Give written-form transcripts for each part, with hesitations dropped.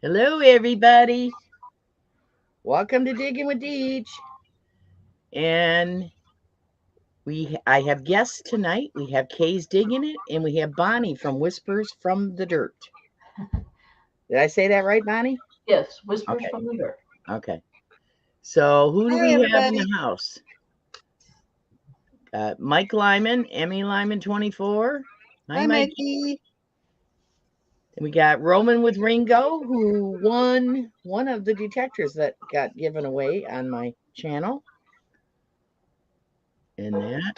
Hello, everybody. Welcome to Diggin with Deej. And I have guests tonight. We have Kaye's Digging It, and we have Bonnie from Whispers from the Dirt. Did I say that right, Bonnie? Yes, Whispers Okay. from the Dirt. Okay. So who do Hi, we have in everybody. the house? Mike Lyman, Emmy Lyman 24. Hi, Hi, Mike. Mikey. And we got Roman with Ringo, who won one of the detectors that got given away on my channel. And that.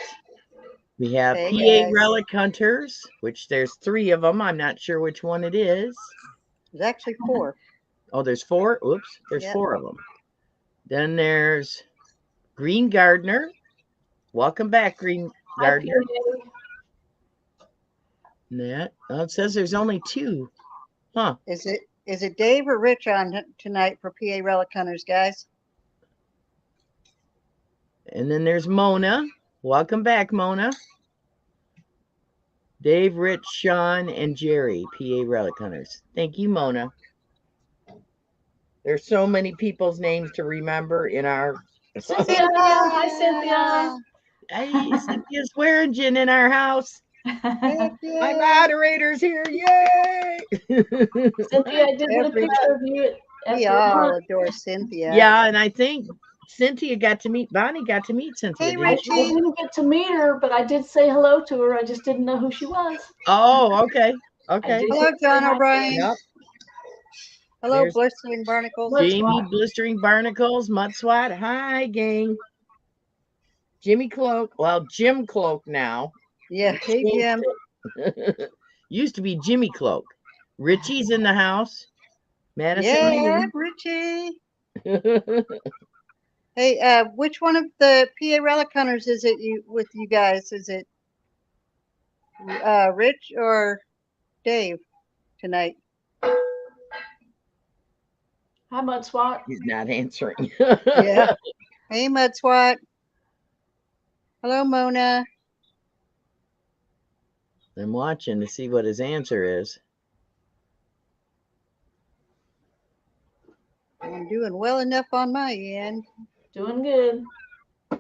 We have Hey, PA guys. Relic Hunters, which there's 3 of them. I'm not sure which one it is. There's actually 4. Oh, there's 4? Oops, there's Yep. 4 of them. Then there's Green Gardener. Welcome back, Green Hi, Gardener. PA. That. Oh, it says there's only 2. Huh. Is it Dave or Rich on tonight for PA Relic Hunters, guys? And then there's Mona. Welcome back, Mona. Dave, Rich, Sean, and Jerry, PA Relic Hunters. Thank you, Mona. There's so many people's names to remember in our. Cynthia. Hi, Cynthia. Hey, Cynthia's Swearingen in our house. Heck yeah. My moderator's here. Yay! Cynthia, I did get a picture of you at We the all hunt. adore Cynthia. Yeah, and I think Cynthia got to meet, Bonnie got to meet Cynthia, Hey, didn't I she? Richie. didn't get to meet her, but I did say hello to her. I just didn't know who she was. Oh, okay. I Okay. did Hello, get to say John hi to her. O'Brien. Yep. Hello, There's Blistering Barnacles. Look. Jamie Blistering Barnacles, Mud Swat. Hi, gang. Jimmy Cloak. Well, Jim Cloak now. Yeah, hey, Jim. Used to be Jimmy Cloak. Richie's in the house. Madison. Yeah, Richie. Hey, which one of the PA Relic Hunters is it with you guys? Is it Rich or Dave tonight? Hi, Mud Swat. He's not answering. Yeah. Hey, Mud Swat. Hello, Mona. I'm watching to see what his answer is. I'm doing well enough on my end. Doing good.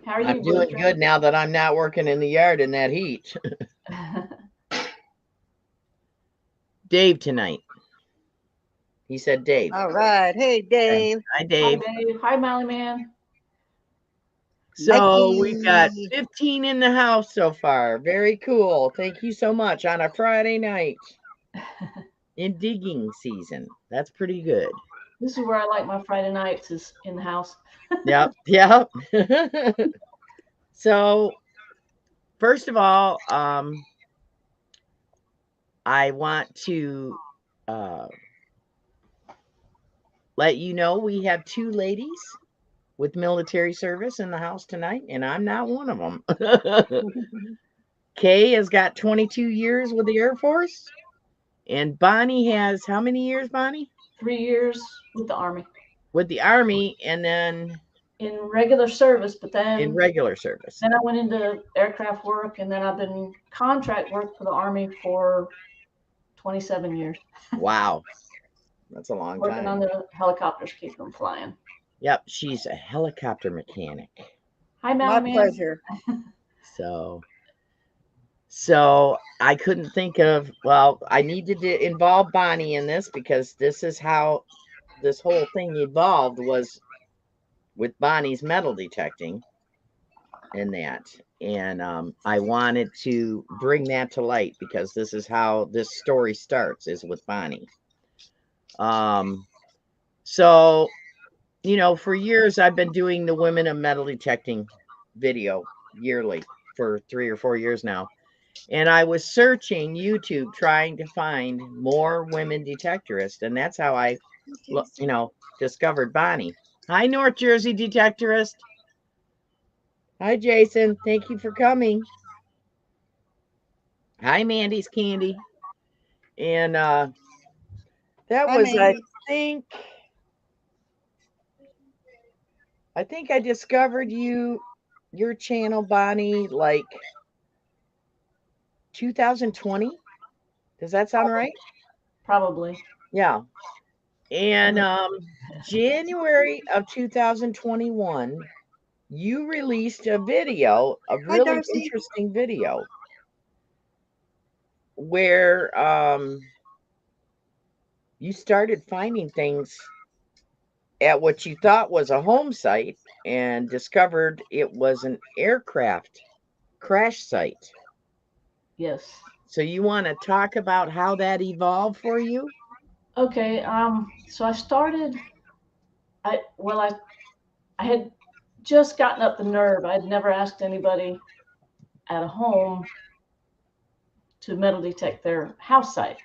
How are you, I'm doing Blister? good now that I'm not working in the yard in that heat. Dave tonight. He said Dave. All right. Hey, Dave. Hi, Hi, Dave. Dave. Hi, Mally Man. So we've got Mikey. 15 in the house so far. Very cool. Thank you so much on a Friday night in digging season. That's pretty good. This is where I like my Friday nights, is in the house. Yep. Yep. So first of all, I want to let you know we have 2 ladies with military service in the house tonight, and I'm not one of them. Kay has got 22 years with the Air Force, and Bonnie has how many years, Bonnie? 3 years with the Army With the Army, and then in regular service, but in then regular service. I went into aircraft work, and then I've been contract work for the Army for 27 years. Wow. That's a long Working on time. the helicopters, keeping them flying. Yep, she's a helicopter mechanic. Hi, My Mally Man. pleasure. So I couldn't think of, well, I needed to involve Bonnie in this because this is how this whole thing evolved, was with Bonnie's metal detecting and that. And I wanted to bring that to light because this is how this story starts, is with Bonnie. So, you know, for years I've been doing the Women of Metal Detecting video yearly for 3 or 4 years now. And I was searching YouTube trying to find more women detectorists. And that's how I, you know, discovered Bonnie. Hi, North Jersey detectorist. Hi, Jason. Thank you for coming. Hi, Mandy's Candy. And that Hi, was, Mandy. I think I discovered your channel, Bonnie, like 2020. Does that sound right? Probably. Yeah. And January of 2021, you released a video, a Hi, really Darcy. interesting video, where you started finding things at what you thought was a home site and discovered it was an aircraft crash site. Yes. So you want to talk about how that evolved for you? Okay. So I started. I had just gotten up the nerve. I'd never asked anybody at a home to metal detect their house site.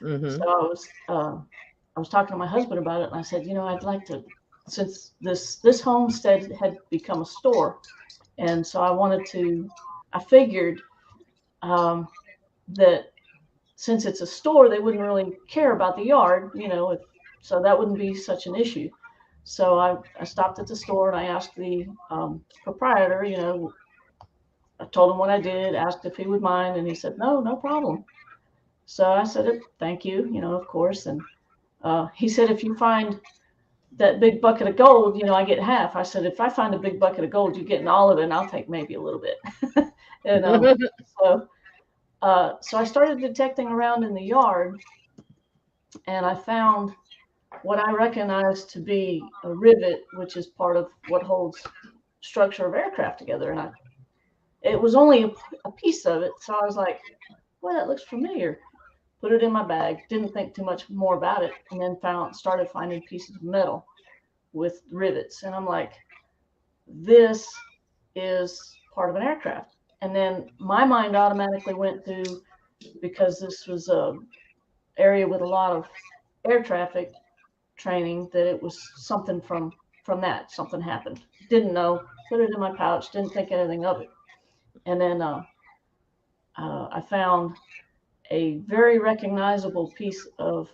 So Mm-hmm. I was talking to my husband about it, and I said, I'd like to, since this homestead had become a store, and so I figured that since it's a store, they wouldn't really care about the yard, so that wouldn't be such an issue. So I stopped at the store and I asked the proprietor, I told him what I did, asked if he would mind, and he said, no, no problem. So I said, thank you, of course. And he said, if you find that big bucket of gold, I get half. I said, if I find a big bucket of gold, you're getting all of it, and I'll take maybe a little bit. And so, so I started detecting around in the yard, and I found what I recognize to be a rivet, which is part of what holds structure of aircraft together. And it was only a piece of it, so I was like, well, that looks familiar. Put it in my bag, didn't think too much more about it, and then started finding pieces of metal with rivets. And I'm like, this is part of an aircraft. And then my mind automatically went to, because this was a area with a lot of air traffic training, that it was something from that. Something happened. Didn't know. Put it in my pouch. Didn't think anything of it. And then I found a very recognizable piece of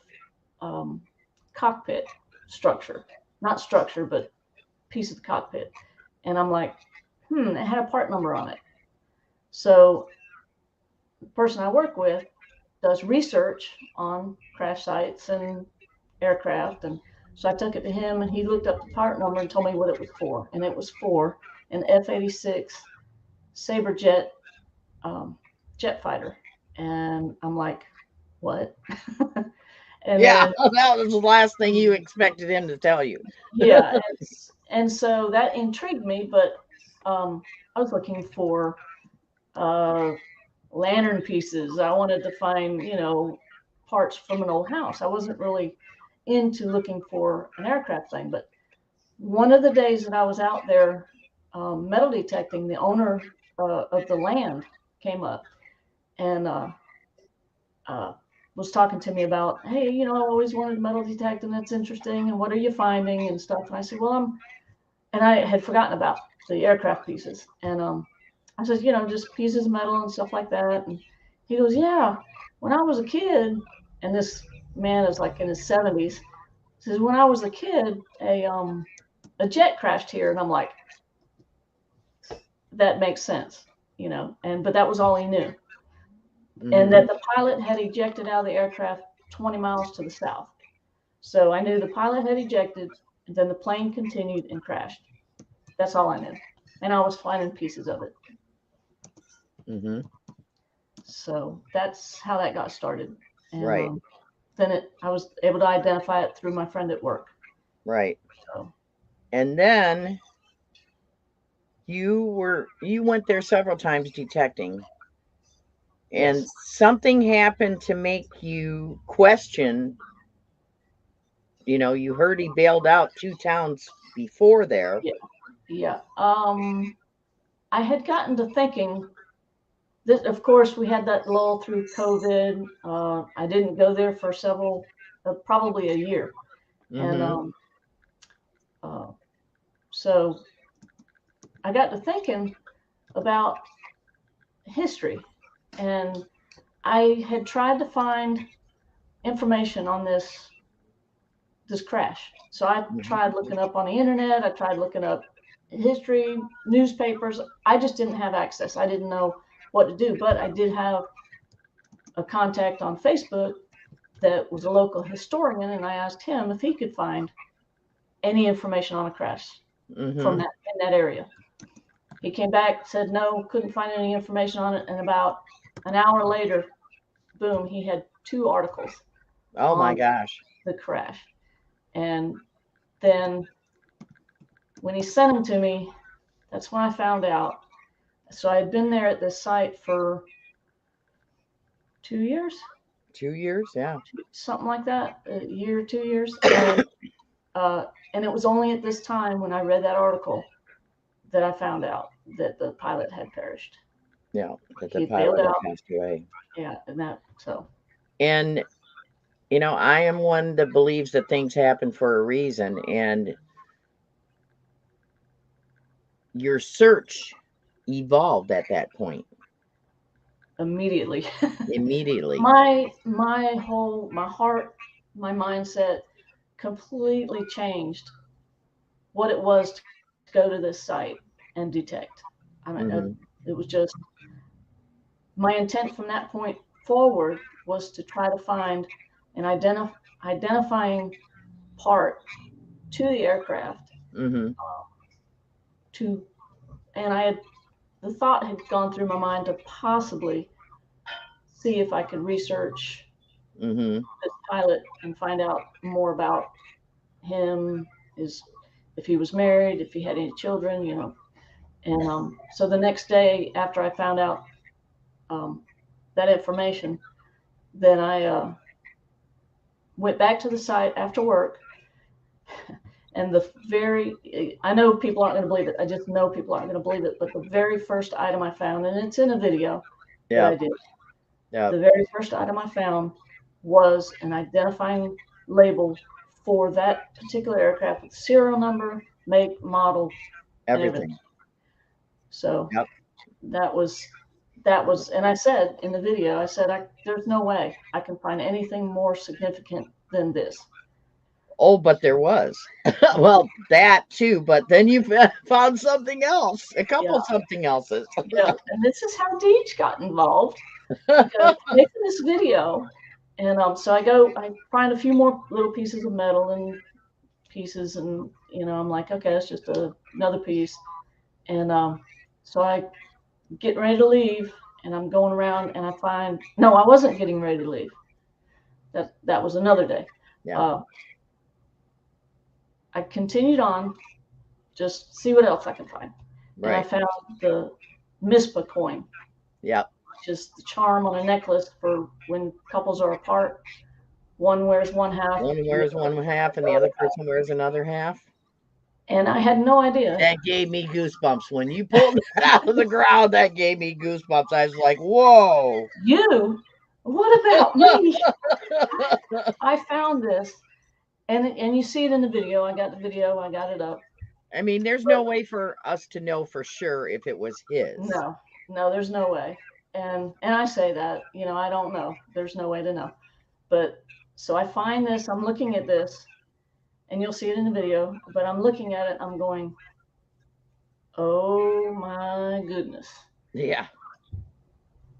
cockpit structure, not structure, but piece of the cockpit. And I'm like, it had a part number on it. So the person I work with does research on crash sites and aircraft. And so I took it to him and he looked up the part number and told me what it was for. And it was for an F-86 Sabre jet jet fighter. And I'm like, what? And Yeah, then, that was the last thing you expected him to tell you. yeah. And so that intrigued me, but I was looking for uh, lantern pieces. I wanted to find, parts from an old house. I wasn't really into looking for an aircraft thing. But one of the days that I was out there metal detecting, the owner of the land came up and uh, was talking to me about, hey, I always wanted metal detect and that's interesting. And what are you finding and stuff? And I said, well, and I had forgotten about the aircraft pieces. And I said, just pieces of metal and stuff like that. And he goes, yeah, when I was a kid, and this man is like in his 70s, says, when I was a kid, a jet crashed here. And I'm like, that makes sense, but that was all he knew. And that the pilot had ejected out of the aircraft 20 miles to the south. So I knew the pilot had ejected, and then the plane continued and crashed. That's all I knew. And I was finding pieces of it. Mm-hmm. So that's how that got started. And Right. then I was able to identify it through my friend at work. Right. So, And then you went there several times detecting, and yes. something happened to make you question. You heard he bailed out 2 towns before there. Yeah. Yeah. I had gotten to thinking that, of course, we had that lull through COVID. I didn't go there for probably a year. And Mm-hmm. uh, so I got to thinking about history. And I had tried to find information on this crash. So I tried looking up on the internet. I tried looking up history, newspapers. I just didn't have access. I didn't know what to do, but I did have a contact on Facebook that was a local historian, and I asked him if he could find any information on a crash from that in that area. He came back, said no, couldn't find any information on it, and about an hour later, boom, he had 2 articles. Oh my gosh. The crash. And then when he sent them to me, that's when I found out. So I had been there at this site for 2 years. 2 years, yeah. Something like that, a year, 2 years. And it was only at this time when I read that article that I found out that the pilot had perished. Yeah, that the pilot had passed away. Yeah, and that, so. And, you know, I am one that believes that things happen for a reason. And your search evolved at that point. Immediately. Immediately. My heart, my mindset completely changed what it was to go to this site and detect. I mean, it was just, my intent from that point forward was to try to find an identifying part to the aircraft. The thought had gone through my mind to possibly see if I could research this pilot and find out more about him, if he was married, if he had any children, you know. And so the next day after I found out that information, then I went back to the site after work. And I know people aren't going to believe it. I just know people aren't going to believe it. But the very first item I found, and it's in a video that I did. The very first item I found was an identifying label for that particular aircraft with serial number, make, model, everything. So that was, and I said in the video, I said, there's no way I can find anything more significant than this. Oh, but there was. Well, that too, but then you found something else, a couple something elses. Yeah, and this is how Deej got involved. Making this video, and so I find a few more little pieces of metal and pieces, and you know, I'm like, okay, that's just another piece, and so I get ready to leave, and I'm going around, and I find, no, I wasn't getting ready to leave. That was another day. Yeah. I continued on, just see what else I can find. Right. And I found the MISPA coin. Yeah. Which is the charm on a necklace for when couples are apart. One wears one half. One wears one half, and the other person wears another half. And I had no idea. That gave me goosebumps. When you pulled it out of the ground, that gave me goosebumps. I was like, whoa. You? What about me? I found this. And you see it in the video. I got the video. I got it up. I mean, there's no way for us to know for sure if it was his. No, there's no way. And I say that, you know, I don't know. There's no way to know. But so I find this. I'm looking at this, and you'll see it in the video. But I'm looking at it. I'm going, oh my goodness. Yeah.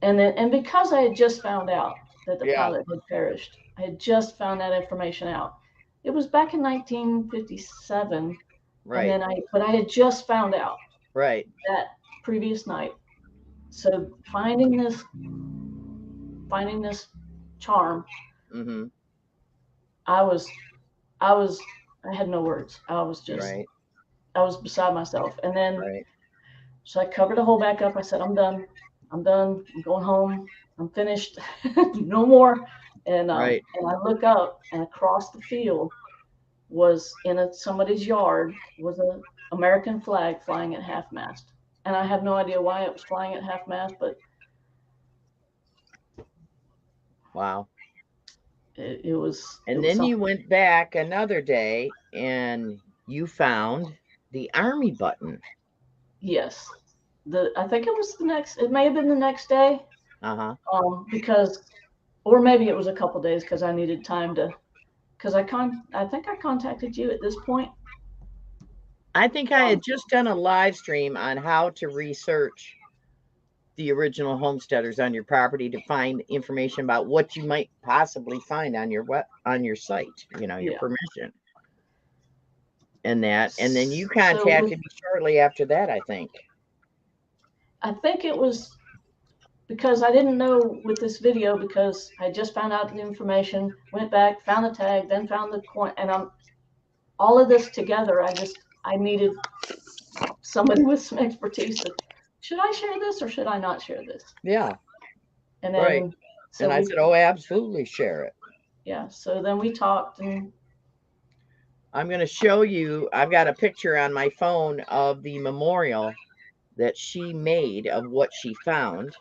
And because I had just found out that the pilot had perished, I had just found that information out. It was back in 1957, right? And then but I had just found out, right, that previous night. So finding this charm, I had no words. I was just, I was beside myself. And then, so I covered the hole back up. I said, I'm done. I'm going home. I'm finished. No more. And I look up, and across the field was in somebody's yard was an American flag flying at half mast. And I have no idea why it was flying at half mast, but wow. It was. And then you went back another day, and you found the Army button. Yes. I think it was it may have been the next day. Because, or maybe it was a couple days, because I needed time to, because I think I contacted you at this point. I think I had just done a live stream on how to research the original homesteaders on your property to find information about what you might possibly find on your site, your Yeah. permission and that. And then you So contacted me shortly after that, I think. I think it was because I didn't know with this video, because I just found out the information, went back, found the tag, then found the coin, and all of this together. I needed somebody with some expertise. Should I share this or should I not share this? Yeah. And Right. then And I said, oh, absolutely, share it. Yeah. So then we talked, and I'm going to show you, I've got a picture on my phone of the memorial that she made of what she found.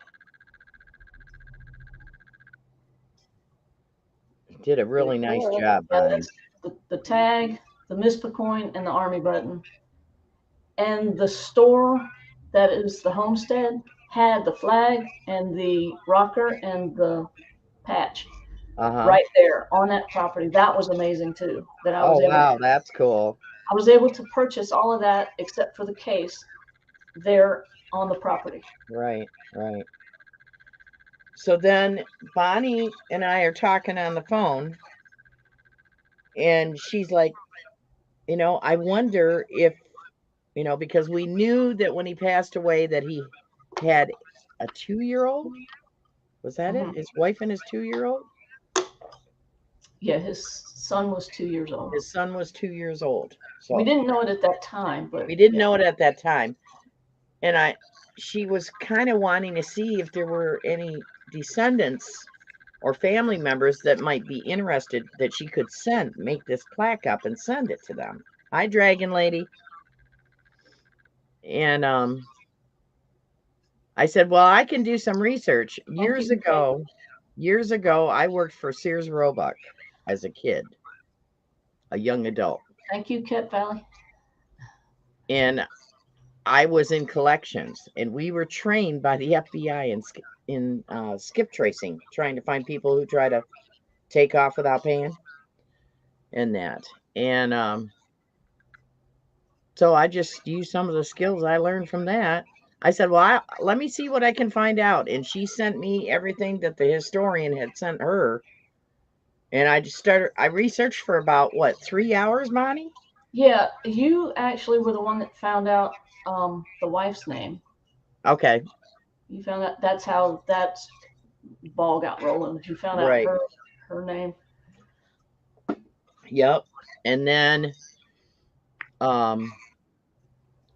Did a really nice job, Bonnie. The tag, the MISPA coin, and the Army button. And the store that is the homestead had the flag and the rocker and the patch right there on that property. That was amazing too. That I was wow, that's cool. I was able to purchase all of that except for the case there on the property. Right, right. So then Bonnie and I are talking on the phone, and she's like, I wonder if, because we knew that when he passed away that he had a 2-year-old. Was that it? His wife and his 2-year-old? Yeah, his son was 2 years old. His son was 2 years old. So we didn't know it at that time, but we didn't know it at that time. And she was kind of wanting to see if there were any descendants or family members that might be interested that she could make this plaque up and send it to them. Hi, Dragon Lady. And I said, well, I can do some research. Years ago, I worked for Sears Roebuck as a kid, a young adult. Thank you, Cat Valley. And I was in collections, and we were trained by the FBI in skip tracing, trying to find people who try to take off without paying and that. And so I just used some of the skills I learned from that. I said, well, let me see what I can find out. And she sent me everything that the historian had sent her. And I researched for about, 3 hours, Bonnie? Yeah, you actually were the one that found out the wife's name. Okay. You found out that's how that ball got rolling. You found out her name. Yep. And then I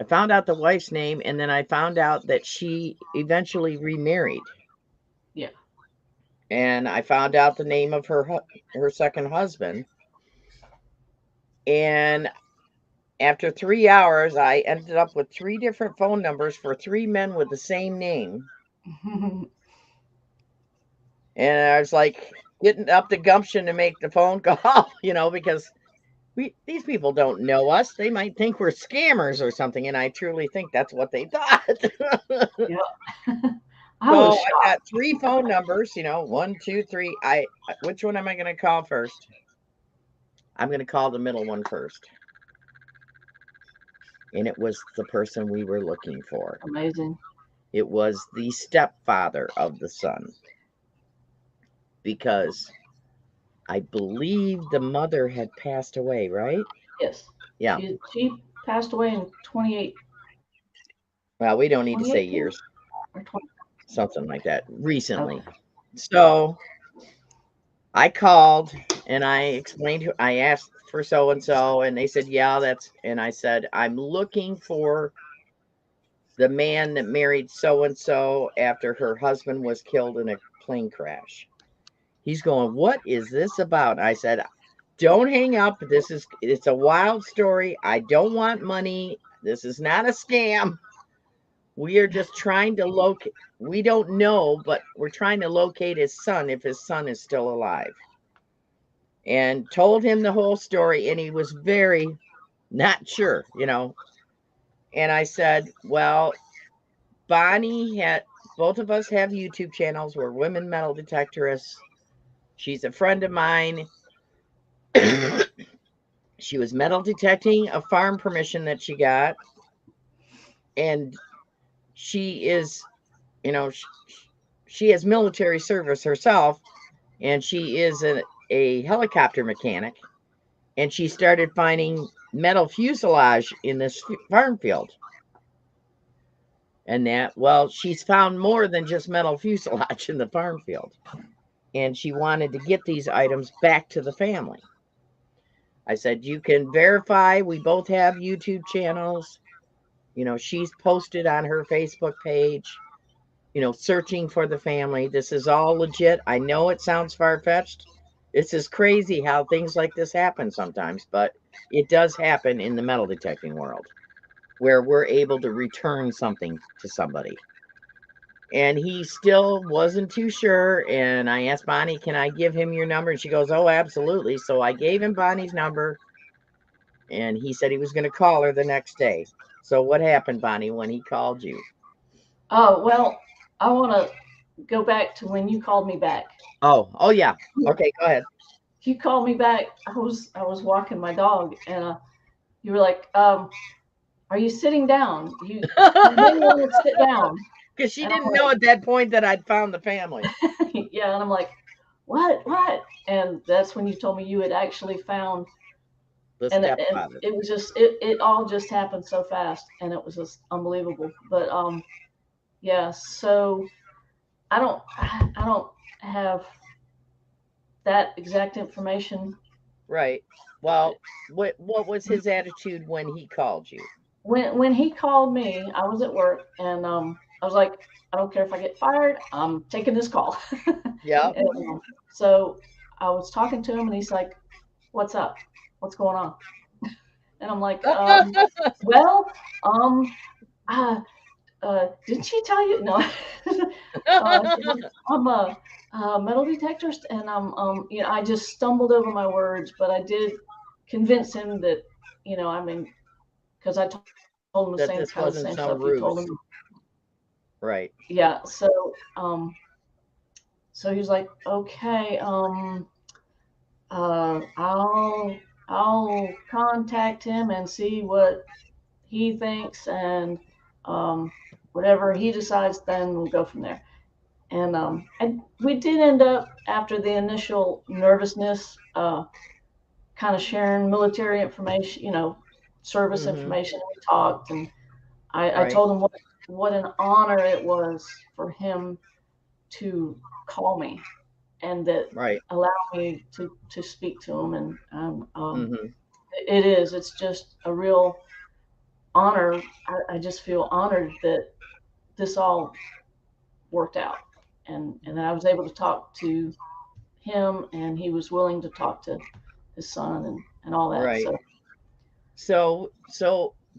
found out the wife's name, and then I found out that she eventually remarried. Yeah. And I found out the name of her second husband. And after 3 hours, I ended up with 3 different phone numbers for 3 men with the same name. And I was like getting up the gumption to make the phone call, because these people don't know us. They might think we're scammers or something, and I truly think that's what they thought. Yeah. So I got 3 phone numbers, 1, 2, 3. Which one am I going to call first? I'm going to call the middle one first. And it was the person we were looking for. Amazing. It was the stepfather of the son. Because I believe the mother had passed away, right? Yes. Yeah. She passed away in 28. Well, we don't need to say years. Or 20. Something like that. Recently. Okay. So I called and I explained, I asked for so-and-so, and they said, yeah, and I said, I'm looking for the man that married so-and-so after her husband was killed in a plane crash. He's going, what is this about? I said, don't hang up. It's a wild story. I don't want money. This is not a scam. We are just trying to locate. We don't know, but we're trying to locate his son if his son is still alive. And told him the whole story, and he was very not sure, And I said, well, Bonnie both of us have YouTube channels. We're women metal detectorists. She's a friend of mine. She was metal detecting a farm permission that she got. And she is you know, she has military service herself, and she is a helicopter mechanic, and she started finding metal fuselage in this farm field. And that, well, she's found more than just metal fuselage in the farm field. And she wanted to get these items back to the family. I said, you can verify. We both have YouTube channels. You know, she's posted on her Facebook page, you know, searching for the family. This is all legit. I know it sounds far-fetched. This is crazy how things like this happen sometimes, but it does happen in the metal detecting world where we're able to return something to somebody. And he still wasn't too sure. And I asked Bonnie, can I give him your number? And she goes, oh, absolutely. So I gave him Bonnie's number, and he said he was going to call her the next day. So what happened, Bonnie, when he called you? Oh, well, I want to go back to when you called me back. Oh, yeah. Okay, go ahead. You called me back. I was walking my dog, and you were like, "Are you sitting down? You may want to sit down." Because she And didn't know at that point that I'd found the family. Yeah, and I'm like, what? And that's when you told me you had actually found. And it was just it all just happened so fast, and it was just unbelievable. But yeah, so I don't have that exact information. Right. Well, what was his attitude when he called you? When he called me, I was at work, and I was like, I don't care if I get fired, I'm taking this call. Yeah. So I was talking to him, and he's like, "What's up? What's going on?" And I'm like, "Well, didn't she tell you? No, I'm a metal detector, and you know, I just stumbled over my words, but I did convince him that, you know, I mean, because I told him the that same this kind of wasn't same some stuff you told ruse. him. Right. Yeah. So he was like, okay, I'll contact him and see what he thinks, and whatever he decides, then we'll go from there. And we did end up, after the initial nervousness, kind of sharing military information, you know, service information. We talked, and I told him what an honor it was for him to call me, and that allow me to speak to him. And it's just a real honor. I just feel honored that this all worked out, and that I was able to talk to him, and he was willing to talk to his son, and all that. Right. So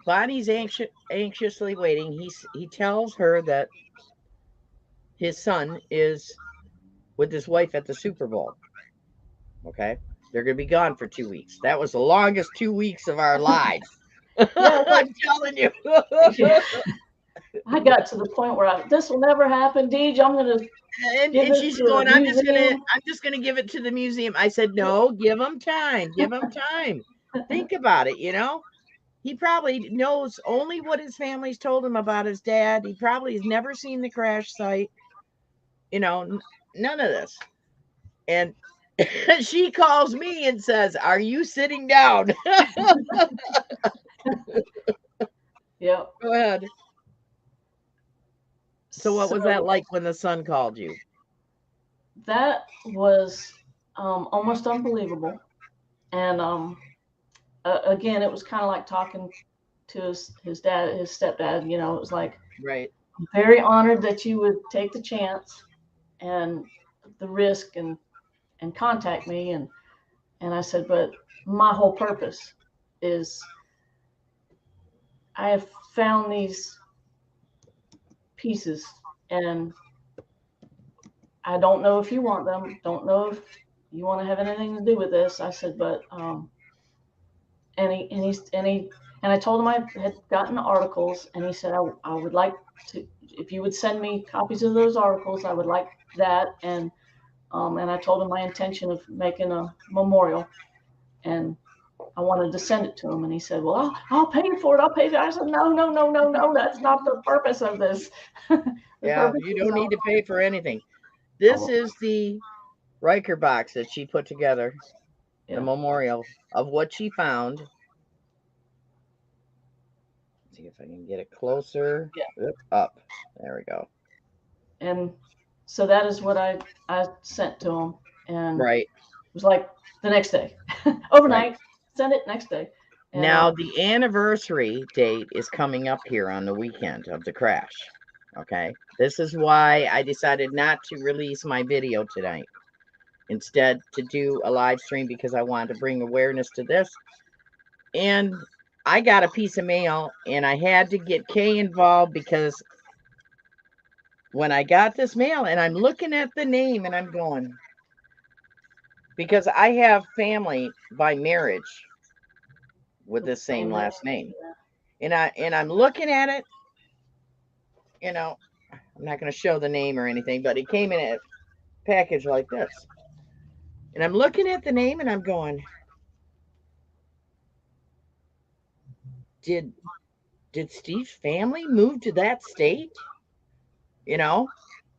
Bonnie's anxiously waiting. He tells her that his son is with his wife at the Super Bowl. Okay. They're going to be gone for 2 weeks. That was the longest 2 weeks of our lives. Yeah, I'm telling you. I got to the point where this will never happen, Deej. I'm going to and she's going, I'm just gonna give it to the museum. I said, no, give him time. Give him time. Think about it, you know? He probably knows only what his family's told him about his dad. He probably has never seen the crash site. You know, none of this. And she calls me and says, are you sitting down? Yeah. Go ahead. So what was that like when the son called you? That was almost unbelievable. And again, it was kind of like talking to his dad, his stepdad. You know, it was like, I'm very honored that you would take the chance and the risk and contact me. And I said, but my whole purpose is I have found these pieces, and I don't know if you want them. Don't know if you want to have anything to do with this. I said, but and I told him I had gotten articles, and he said, I would like to, if you would send me copies of those articles, I would like that. And I told him my intention of making a memorial, and I wanted to send it to him, and he said, "Well, I'll pay for it. I'll pay for it." I said, "No, no, no, no, no. That's not the purpose of this. The Yeah, purpose you is don't need to pay for anything. This I'll, is the Riker box that she put together, the yeah." memorial of what she found. Let's see if I can get it closer. Yeah. Oop, up. There we go. And so that is what I sent to him, and Right, it was like the next day, right. overnight. Send it next day, and Now, the anniversary date is coming up here on the weekend of the crash. Okay. This is why I decided not to release my video tonight. Instead, to do a live stream because I wanted to bring awareness to this. And I got a piece of mail and I had to get Kay involved because when I got this mail and I'm looking at the name and I'm going, because I have family by marriage with the same same name. last name. And I'm looking at it, you know, I'm not going to show the name or anything, but it came in a package like this. And I'm looking at the name and I'm going, did Steve's family move to that state? You know,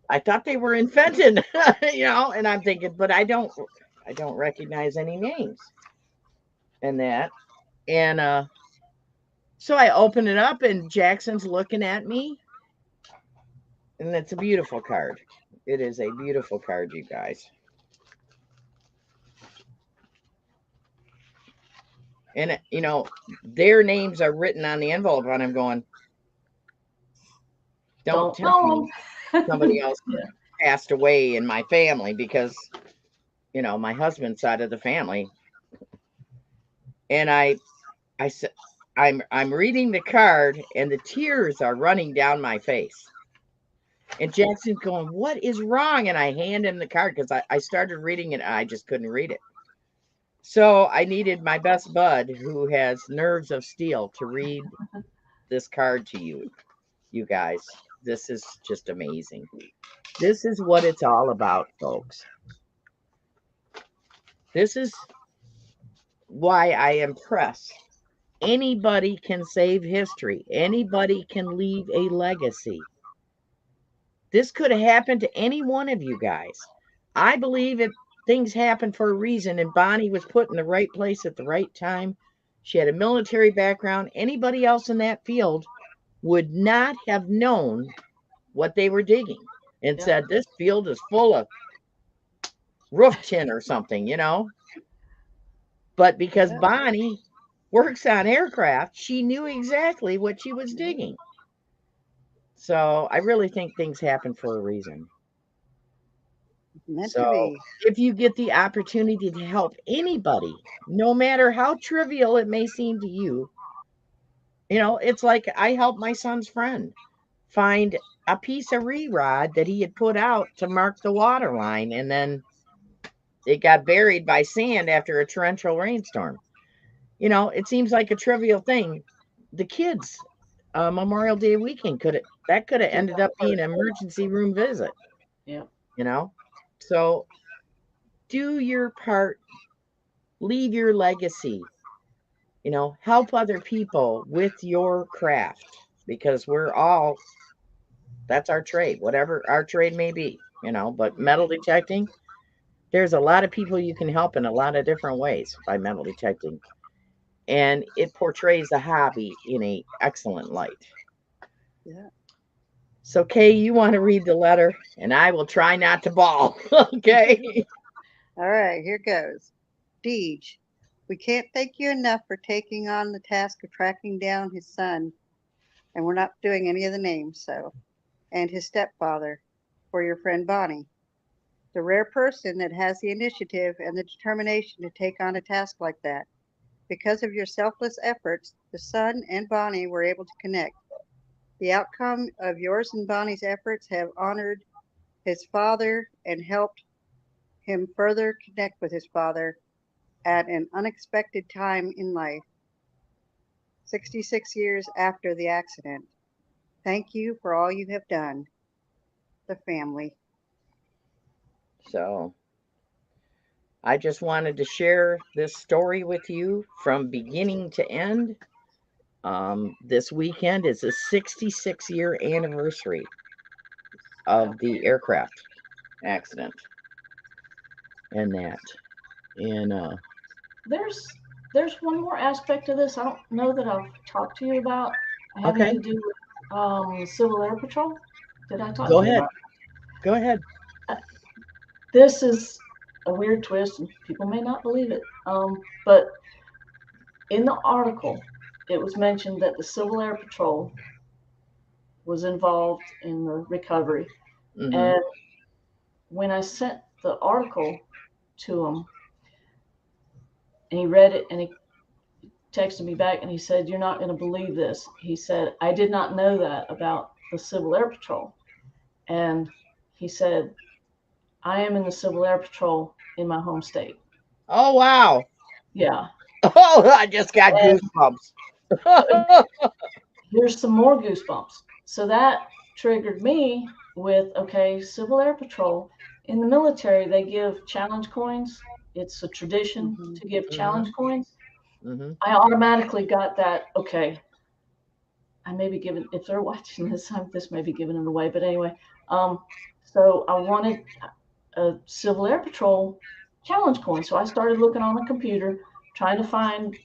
I thought they were in Fenton, and I'm thinking, but I don't recognize any names in that. And so I open it up and Jackson's looking at me, and it's a beautiful card. It is a beautiful card, you guys. And their names are written on the envelope, and I'm going, don't Don't tell me know somebody him. else Yeah. passed away in my family because my husband's side of the family. And I said, I'm reading the card and the tears are running down my face. And Jackson's going, what is wrong? And I hand him the card because I started reading it and I just couldn't read it. So I needed my best bud who has nerves of steel to read this card to you guys. This is just amazing. This is what it's all about, folks. This is why I impress. Anybody can save history. Anybody can leave a legacy. This could have happened to any one of you guys. I believe things happen for a reason, and Bonnie was put in the right place at the right time. She had a military background. Anybody else in that field would not have known what they were digging and Yeah. said, this field is full of roof tin or something, But because Yeah. Bonnie works on aircraft, she knew exactly what she was digging. So I really think things happen for a reason. Meant to So be. if you get the opportunity to help anybody, no matter how trivial it may seem to you, it's like I helped my son's friend find a piece of re-rod that he had put out to mark the water line, and then it got buried by sand after a torrential rainstorm. It seems like a trivial thing. The kids, Memorial Day weekend could have ended up being an emergency room visit. Yeah. You know, so do your part, leave your legacy. Help other people with your craft because that's our trade, whatever our trade may be. But metal detecting, there's a lot of people you can help in a lot of different ways by metal detecting. And it portrays the hobby in a excellent light. Yeah. So, Kay, you want to read the letter, and I will try not to bawl. Okay. All right, here goes. Deej, we can't thank you enough for taking on the task of tracking down his son, and we're not doing any of the names, and his stepfather for your friend Bonnie. The rare person that has the initiative and the determination to take on a task like that. Because of your selfless efforts, the son and Bonnie were able to connect. The outcome of yours and Bonnie's efforts have honored his father and helped him further connect with his father at an unexpected time in life, 66 years after the accident. Thank you for all you have done. The family. So, I just wanted to share this story with you from beginning to end. This weekend is a 66-year anniversary of the aircraft accident and that. And There's one more aspect to this I don't know that I've talked to you about, having okay, to do with Civil Air Patrol. Did I talk go to you ahead. about? Go ahead. This is a weird twist, and people may not believe it. But in the article, it was mentioned that the Civil Air Patrol was involved in the recovery. Mm-hmm. And when I sent the article to him, and he read it, and he texted me back, and he said, "You're not going to believe this." He said, "I did not know that about the Civil Air Patrol." And he said, "I am in the Civil Air Patrol in my home state." Oh, wow. Yeah. Oh, I just got And goosebumps. here's some more goosebumps. So that triggered me with, okay, Civil Air Patrol. In the military, they give challenge coins. It's a tradition Mhm. to give Mm-hmm. challenge coins. Mm-hmm. I automatically got that, okay, I may be giving, if they're watching this, this may be giving it away. But anyway, so I wanted a Civil Air Patrol challenge coin. So I started looking on the computer, trying to find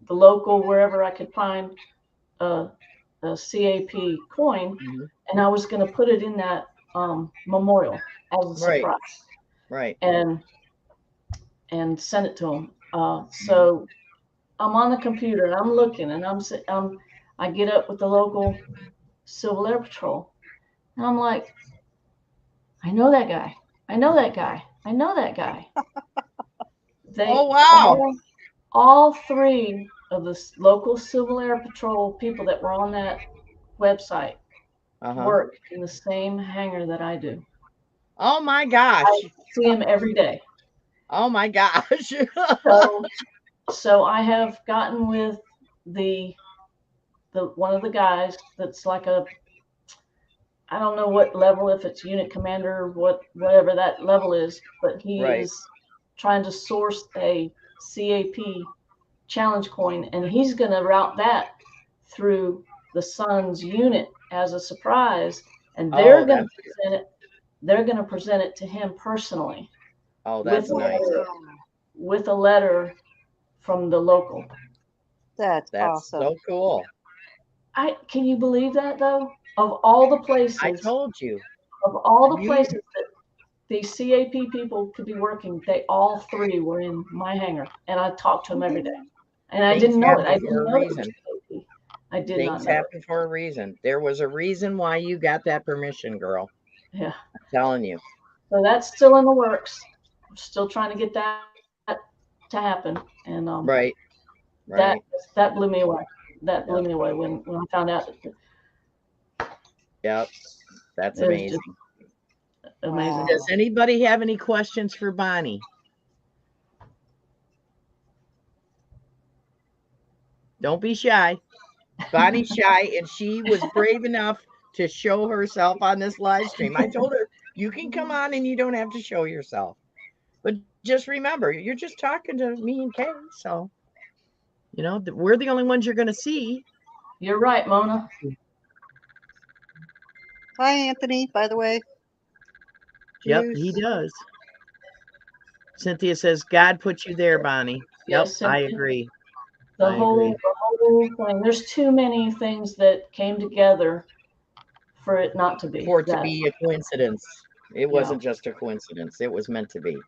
the local, wherever I could find a CAP coin, Mm-hmm. and I was going to put it in that memorial as a Right. surprise, Right. and send it to him. So I'm on the computer and I'm looking, and I get up with the local Civil Air Patrol, and I'm like, I know that guy. I know that guy. I know that guy. Oh, They wow. all three of the local Civil Air Patrol people that were on that website Uh-huh. work in the same hangar that I do. Oh, my gosh. I see him every day. Oh, my gosh. So so I have gotten with the one of the guys that's like a, I don't know what level, if it's unit commander, whatever that level is, but he Right. is trying to source a CAP challenge coin, and he's going to route that through the Sun's unit as a surprise, and Oh, that's they're going to present it to him personally oh, with that's a nice. letter, from the local. That's That's awesome. so cool. Can you believe that, though? Of all the I places, told you. of all the You places that these CAP people could be working, they all three were in my hangar, and I talked to them every day. And I things didn't know it. I happen for didn't a know it was reason. CAP. I did not Things know it. happen for a reason. There was a reason why you got that permission, girl. Yeah. I'm telling you. So that's still in the works. I'm still trying to get that to happen, and Right. that Right. that blew me away. That blew Yep. me away when I found out. Yep. That's It was just amazing. amazing. Does Wow. anybody have any questions for Bonnie? Don't be shy. Bonnie's shy, and she was brave enough to show herself on this live stream. I told her, you can come on and you don't have to show yourself. But just remember, you're just talking to me and Kaye. So, we're the only ones you're going to see. You're right, Mona. Hi, Anthony, by the way. Yep, he Juice. does. Cynthia says, God put you there, Bonnie. Yep, Yes, I agree. the I agree. whole thing. There's too many things that came together for it not to be For it to that. be a coincidence. It Yeah. wasn't just a coincidence. It was meant to be.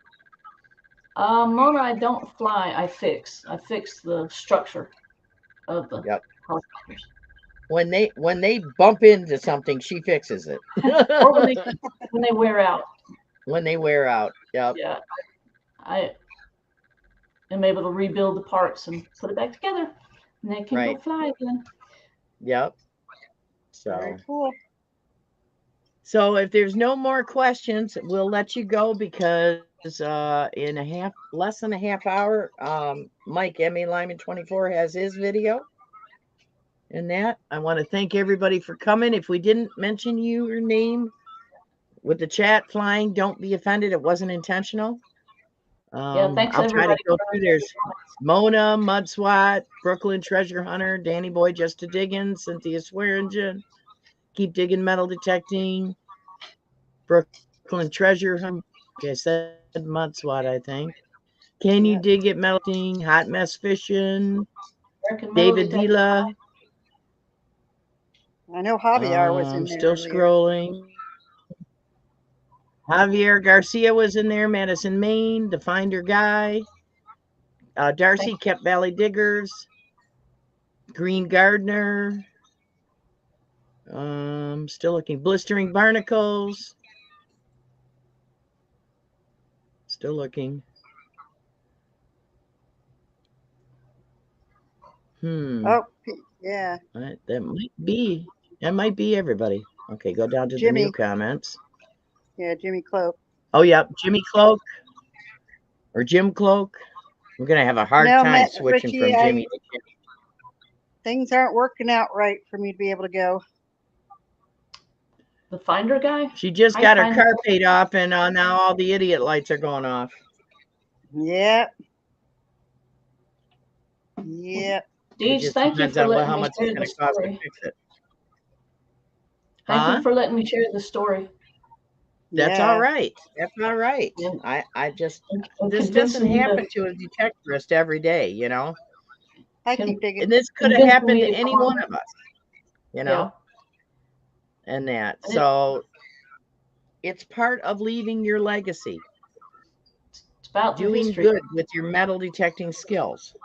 Mona, I don't fly. I fix. I fix the structure of the Yep. helicopters. When they bump into something, she fixes it. Or when they wear out. When they wear out. Yep. Yeah, I am able to rebuild the parts and put it back together, and they can Right. go fly again. Yep. Very So cool. so if there's no more questions, we'll let you go because in less than a half hour, Mike M.A. Lyman 24 has his video. And that I want to thank everybody for coming. If we didn't mention your name with the chat flying, don't be offended. It wasn't intentional. Yeah, thanks I'll try to everybody. go through. There's Mona, Mud Swat, Brooklyn Treasure Hunter, Danny Boy Just to Diggin, Cynthia Swearingen, Keep Digging Metal Detecting, Brooklyn Treasure Hunt. Like I said, Mud Swat, I think. Can You Yep. Dig It Melting, Hot Mess Fishing, American Metal David Detector. Vila. I know Javier was in there Still earlier. scrolling. Javier Garcia was in there, Madison, Maine, the Finder Guy. Darcy Kept Valley Diggers, Green Gardener. Still looking. Blistering Barnacles. Still looking. Oh, yeah. That might be everybody. Okay, go down to the new Jimmy. comments. Yeah, Jimmy Cloak. Oh, yeah, Jimmy Cloak or Jim Cloak. We're gonna have a hard No, time switching Richie, from Jimmy to Jim. things aren't working out right for me to be able to go. The Finder Guy? She just got her car paid off, and now all the idiot lights are going off. Yep. Yep. Deej, thank you for letting me share the story. Thank you for letting me share the story. That's all right. That's all right. This doesn't happen to a detectorist every day, you know. I keep digging. And this could have happened to any one of us, you know. Yeah. And that. So it's part of leaving your legacy. It's about doing good with your metal detecting skills.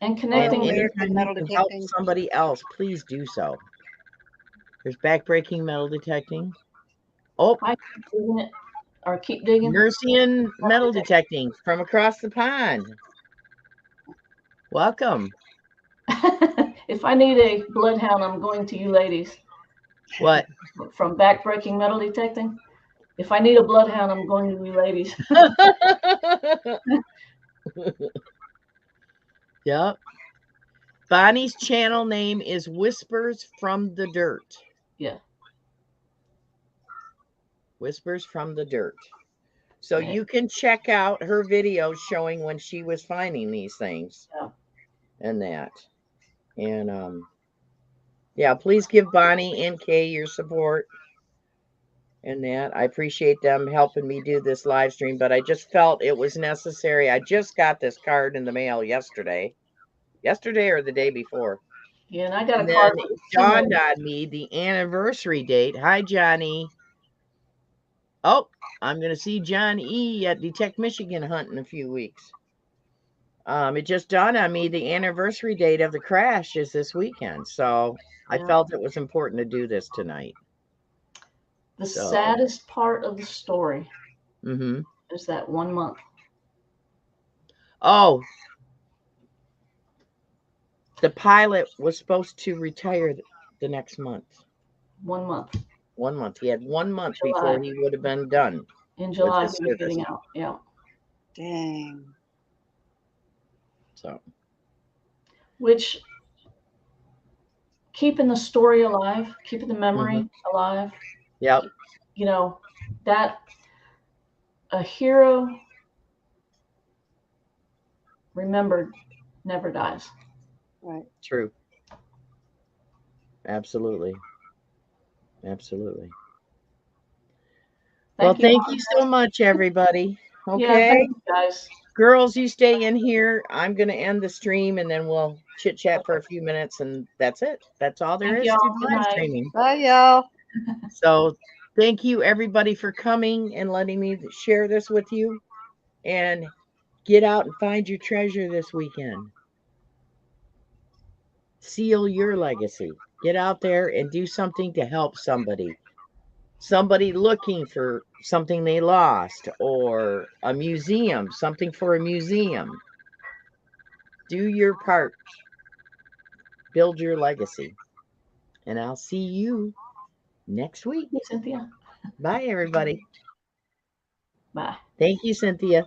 And connecting. And anytime you can help somebody else, please do so. There's backbreaking metal detecting. Oh, I keep digging it, or keep digging. Mercian metal detecting from across the pond. Welcome. If I need a bloodhound, I'm going to you ladies. What? From backbreaking metal detecting. If I need a bloodhound, I'm going to you ladies. Yep. Bonnie's channel name is Whispers from the Dirt. Yeah. Whispers from the Dirt. So you can check out her videos showing when she was finding these things. Yeah. And that. And yeah, please give Bonnie and Kaye your support. And that. I appreciate them helping me do this live stream, but I just felt it was necessary. I just got this card in the mail yesterday. Yesterday or the day before. Yeah, and I got a card. It dawned on me the anniversary date. Hi, Johnny. Oh, I'm going to see John E. at Detect Michigan Hunt in a few weeks. It just dawned on me the anniversary date of the crash is this weekend. So I felt it was important to do this tonight. The saddest part of the story is that 1 month. Oh, the pilot was supposed to retire the next month. 1 month. 1 month. He had 1 month before he would have been done. In July, he was getting out. Yeah. Dang. So. Which, keeping the story alive, keeping the memory alive. Yep. You know, that a hero remembered never dies. Right. True. Absolutely. Absolutely. Thank you so much, everybody. Okay. Yeah, thank you guys. Girls, you stay in here. I'm going to end the stream and then we'll chit chat for a few minutes and that's it. That's all there is to live streaming. Bye, y'all. So thank you everybody for coming and letting me share this with you, and get out and find your treasure this weekend. Seal your legacy. Get out there and do something to help somebody. Somebody looking for something they lost, or a museum, something for a museum. Do your part. Build your legacy. And I'll see you next week. Cynthia. Bye, everybody. Bye. Thank you, Cynthia.